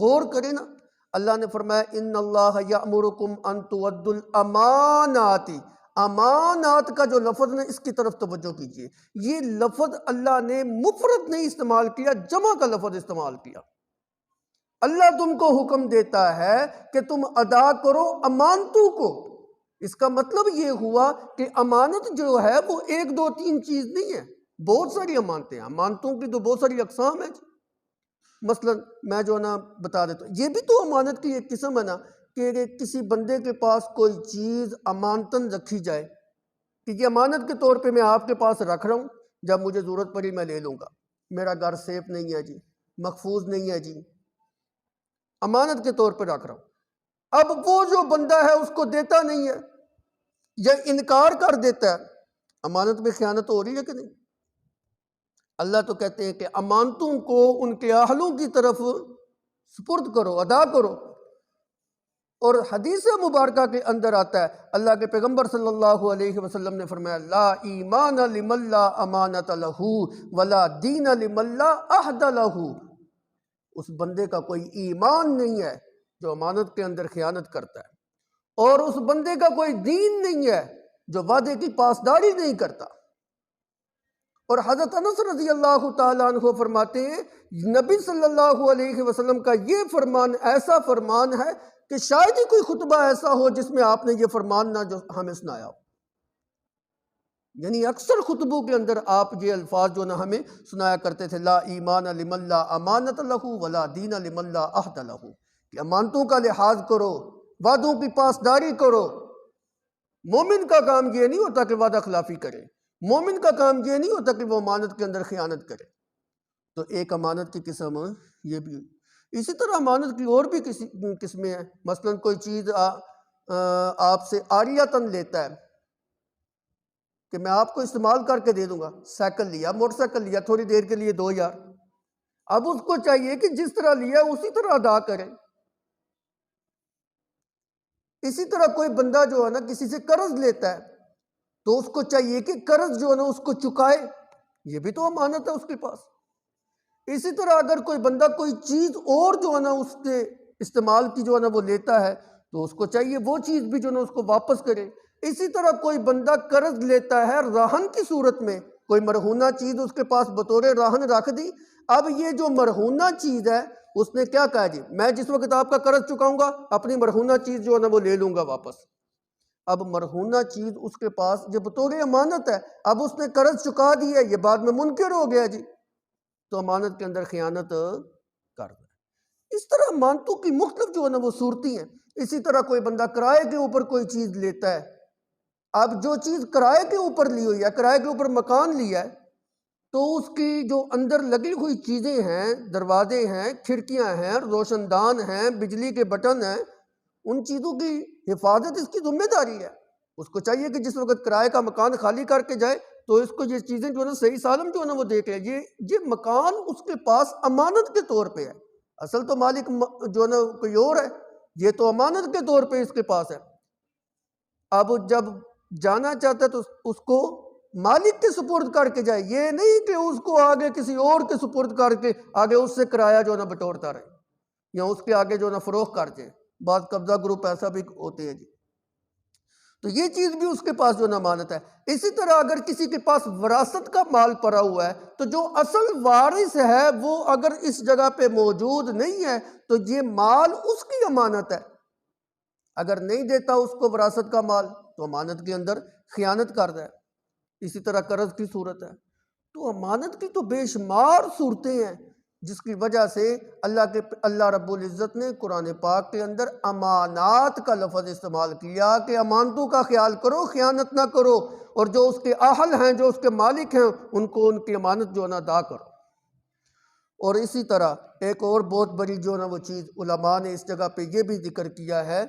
غور کریں نا، اللہ نے فرمایا ان اللہ یأمرکم ان تؤدوا الامانات، امانات کا جو لفظ نے اس کی طرف توجہ کیجئے، یہ لفظ اللہ نے مفرد نہیں استعمال کیا، جمع کا لفظ استعمال کیا۔ اللہ تم کو حکم دیتا ہے کہ تم ادا کرو امانتوں کو۔ اس کا مطلب یہ ہوا کہ امانت جو ہے وہ ایک دو تین چیز نہیں ہے، بہت ساری امانتیں ہیں، امانتوں کی تو بہت ساری اقسام ہیں۔ مثلا میں جو نا بتا دیتا ہوں، یہ بھی تو امانت کی ایک قسم ہے نا، کہ کسی بندے کے پاس کوئی چیز امانتاً رکھی جائے کہ یہ امانت کے طور پہ میں آپ کے پاس رکھ رہا ہوں، جب مجھے ضرورت پڑی میں لے لوں گا، میرا گھر سیف نہیں ہے جی، محفوظ نہیں ہے جی، امانت کے طور پہ رکھ رہا ہوں۔ اب وہ جو بندہ ہے اس کو دیتا نہیں ہے یا انکار کر دیتا ہے، امانت میں خیانت ہو رہی ہے کہ نہیں؟ اللہ تو کہتے ہیں کہ امانتوں کو ان کے اہلوں کی طرف سپرد کرو، ادا کرو۔ اور حدیث مبارکہ کے اندر آتا ہے، اللہ کے پیغمبر صلی اللہ علیہ وسلم نے فرمایا لا ایمان لمن لا امانت لہ ولا دین لمن لا عہد لہ، اس بندے کا کوئی ایمان نہیں ہے جو امانت کے اندر خیانت کرتا ہے، اور اس بندے کا کوئی دین نہیں ہے جو وعدے کی پاسداری نہیں کرتا۔ اور حضرت انس رضی اللہ تعالیٰ عنہ فرماتے ہیں نبی صلی اللہ علیہ وسلم کا یہ فرمان ایسا فرمان ہے کہ شاید ہی کوئی خطبہ ایسا ہو جس میں آپ نے یہ فرمان نہ جو ہمیں سنایا ہو۔ یعنی اکثر خطبوں کے اندر آپ یہ الفاظ جو نہ ہمیں سنایا کرتے تھے، لا ایمان لمن لا امانت لہ ولا دین لمن لا عہد لہ، کہ امانتوں کا لحاظ کرو، وعدوں کی پاسداری کرو۔ مومن کا کام یہ نہیں ہوتا کہ وعدہ خلافی کرے، مومن کا کام یہ نہیں ہوتا کہ وہ امانت کے اندر خیانت کرے۔ تو ایک امانت کی قسم یہ بھی، اسی طرح امانت کی اور بھی قسمیں ہیں۔ مثلا کوئی چیز آپ سے عاریۃً لیتا ہے کہ میں آپ کو استعمال کر کے دے دوں گا، سائیکل لیا، موٹر سائیکل لیا تھوڑی دیر کے لیے 2000، اب اس کو چاہیے کہ جس طرح لیا اسی طرح ادا کرے۔ اسی طرح کوئی بندہ جو ہے نا کسی سے قرض لیتا ہے تو اس کو چاہیے کہ قرض جو ہے نا اس کو چکائے، یہ بھی تو امانت ہے اس کے پاس۔ اسی طرح اگر کوئی بندہ کوئی چیز اور جو ہے نا اس کے استعمال کی جو ہے نا وہ لیتا ہے تو اس کو چاہیے وہ چیز بھی جو ہے نا اس کو واپس کرے۔ اسی طرح کوئی بندہ قرض لیتا ہے رہن کی صورت میں، کوئی مرہونہ چیز اس کے پاس بطور رہن رکھ دی، اب یہ جو مرہونہ چیز ہے اس نے کیا کہا جی میں جس وقت آپ کا قرض چکاؤں گا اپنی مرہونہ چیز جو ہے نا وہ لے لوں گا واپس۔ اب مرہونہ چیز اس کے پاس جو بطور امانت ہے، اب اس نے قرض چکا دی ہے، یہ بعد میں منکر ہو گیا جی، تو امانت کے اندر خیانت کر دے۔ اس طرح امانتوں کی مختلف جو ہے نا وہ صورتیں ہیں۔ اسی طرح کوئی بندہ کرائے کے اوپر کوئی چیز لیتا ہے، اب جو چیز کرائے کے اوپر لی ہوئی ہے، کرائے کے اوپر مکان لیا ہے، تو اس کی جو اندر لگی ہوئی چیزیں ہیں، دروازے ہیں، کھڑکیاں ہیں، روشن دان ہیں، بجلی کے بٹن ہیں، ان چیزوں کی حفاظت اس کی ذمہ داری ہے۔ اس کو چاہیے کہ جس وقت کرائے کا مکان خالی کر کے جائے تو اس کو یہ چیزیں جو ہے نا صحیح سالم جو ہے نا وہ دیکھ لے، یہ مکان اس کے پاس امانت کے طور پہ ہے، اصل تو مالک جو ہے نا کوئی اور ہے، یہ تو امانت کے طور پہ اس کے پاس ہے۔ اب جب جانا چاہتا ہے تو اس کو مالک کے سپرد کر کے جائے، یہ نہیں کہ اس کو آگے کسی اور کے سپرد کر کے آگے اس سے کرایہ جو ہے نا بٹورتا رہے یا اس کے آگے جو ہے نا فروخت کر جائے۔ بعض قبضہ گروپ ایسا بھی ہوتے ہیں جی، تو یہ چیز بھی اس کے پاس جو نا امانت ہے۔ اسی طرح اگر کسی کے پاس وراثت کا مال پڑا ہوا ہے تو جو اصل وارث ہے وہ اگر اس جگہ پہ موجود نہیں ہے تو یہ مال اس کی امانت ہے، اگر نہیں دیتا اس کو وراثت کا مال تو امانت کے اندر خیانت کر رہا ہے۔ اسی طرح قرض کی صورت ہے۔ تو امانت کی تو بے شمار صورتیں ہیں جس کی وجہ سے اللہ رب العزت نے قرآن پاک کے اندر امانات کا لفظ استعمال کیا کہ امانتوں کا خیال کرو، خیانت نہ کرو، اور جو اس کے اہل ہیں، جو اس کے مالک ہیں، ان کو ان کی امانت جو ہے نا ادا کرو۔ اور اسی طرح ایک اور بہت بڑی جو ہے نا وہ چیز علماء نے اس جگہ پہ یہ بھی ذکر کیا ہے